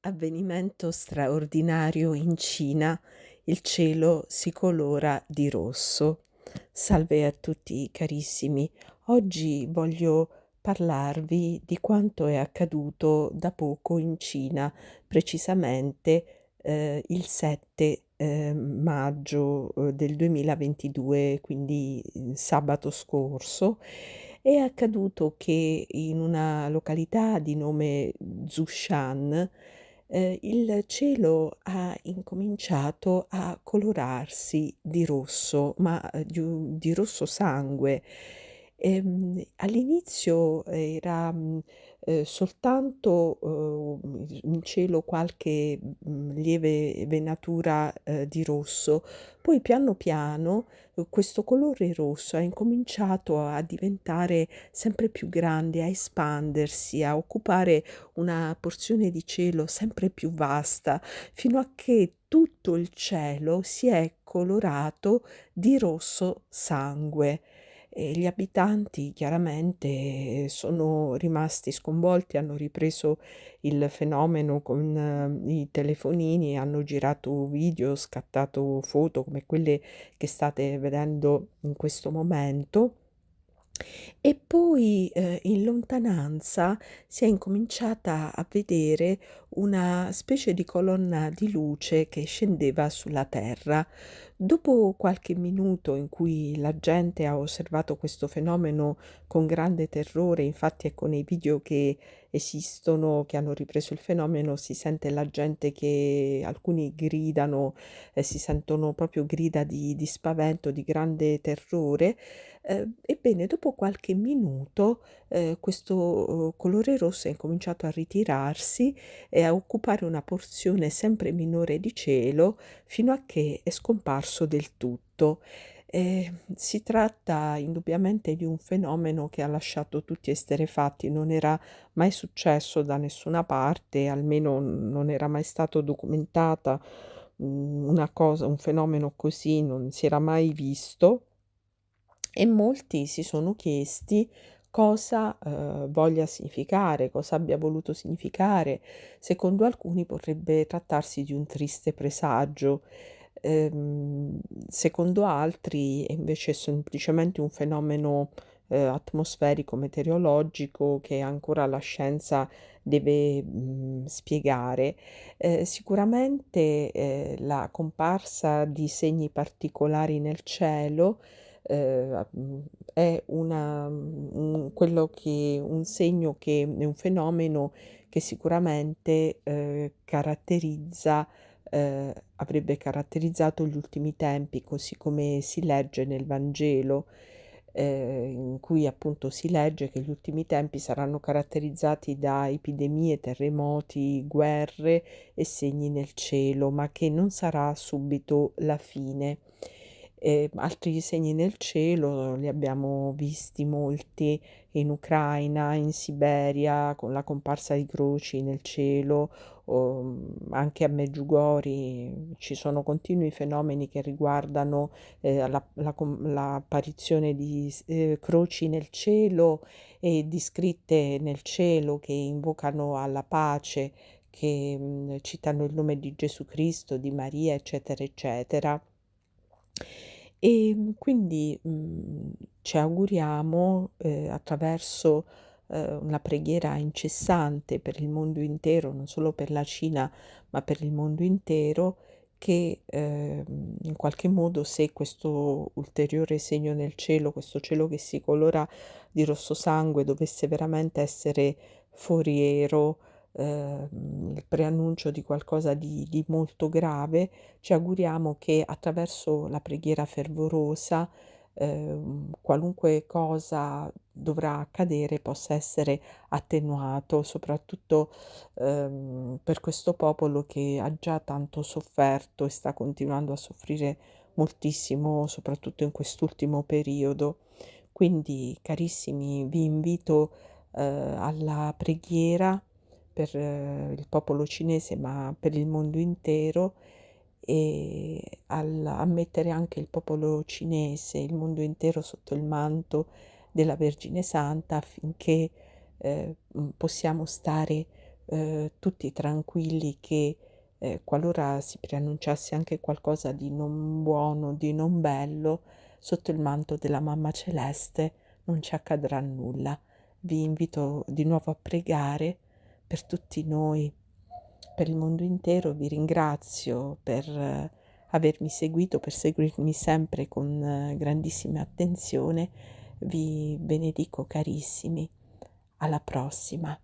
Avvenimento straordinario in Cina, il cielo si colora di rosso. Salve a tutti carissimi, oggi voglio parlarvi di quanto è accaduto da poco in Cina, precisamente il 7 maggio del 2022, quindi sabato scorso. È accaduto che in una località di nome Zhoushan il cielo ha incominciato a colorarsi di rosso, ma, di rosso sangue. All'inizio era, soltanto, in cielo qualche, lieve venatura, di rosso, poi piano piano, questo colore rosso ha incominciato a diventare sempre più grande, a espandersi, a occupare una porzione di cielo sempre più vasta, fino a che tutto il cielo si è colorato di rosso sangue. E gli abitanti chiaramente sono rimasti sconvolti, hanno ripreso il fenomeno con i telefonini, hanno girato video, scattato foto come quelle che state vedendo in questo momento. E poi, in lontananza si è incominciata a vedere una specie di colonna di luce che scendeva sulla terra. Dopo qualche minuto in cui la gente ha osservato questo fenomeno con grande terrore, infatti ecco nei video che esistono, che hanno ripreso il fenomeno, si sente la gente che alcuni gridano, si sentono proprio grida di spavento, di grande terrore. Ebbene, dopo qualche minuto, questo, colore rosso è incominciato a ritirarsi e a occupare una porzione sempre minore di cielo, fino a che è scomparso del tutto. Si tratta indubbiamente di un fenomeno che ha lasciato tutti esterrefatti, non era mai successo da nessuna parte, almeno non era mai stato documentata, una cosa un fenomeno così non si era mai visto. E molti si sono chiesti cosa, voglia significare, cosa abbia voluto significare. Secondo alcuni potrebbe trattarsi di un triste presagio, secondo altri è invece semplicemente un fenomeno, atmosferico, meteorologico che ancora la scienza deve, spiegare. Sicuramente, la comparsa di segni particolari nel cielo è un segno che è un fenomeno che sicuramente, avrebbe caratterizzato gli ultimi tempi, così come si legge nel Vangelo, in cui appunto si legge che gli ultimi tempi saranno caratterizzati da epidemie, terremoti, guerre e segni nel cielo, ma che non sarà subito la fine. Altri segni nel cielo li abbiamo visti molti in Ucraina, in Siberia, con la comparsa di croci nel cielo, o, anche a Medjugorje ci sono continui fenomeni che riguardano, l'apparizione di croci nel cielo e di scritte nel cielo che invocano alla pace, che, citano il nome di Gesù Cristo, di Maria, eccetera, eccetera. Quindi, ci auguriamo, attraverso, una preghiera incessante per il mondo intero, non solo per la Cina, ma per il mondo intero, che, in qualche modo se questo ulteriore segno nel cielo, questo cielo che si colora di rosso sangue, dovesse veramente essere foriero, il preannuncio di qualcosa di molto grave, ci auguriamo che attraverso la preghiera fervorosa, qualunque cosa dovrà accadere possa essere attenuato, soprattutto, per questo popolo che ha già tanto sofferto e sta continuando a soffrire moltissimo, soprattutto in quest'ultimo periodo. Quindi, carissimi, vi invito, alla preghiera per il popolo cinese, ma per il mondo intero, e a mettere anche il popolo cinese, il mondo intero sotto il manto della Vergine Santa affinché, possiamo stare tutti tranquilli che, qualora si preannunciasse anche qualcosa di non buono, di non bello, sotto il manto della Mamma Celeste non ci accadrà nulla. Vi invito di nuovo a pregare per tutti noi, per il mondo intero. Vi ringrazio per avermi seguito, per seguirmi sempre con grandissima attenzione. Vi benedico carissimi. Alla prossima.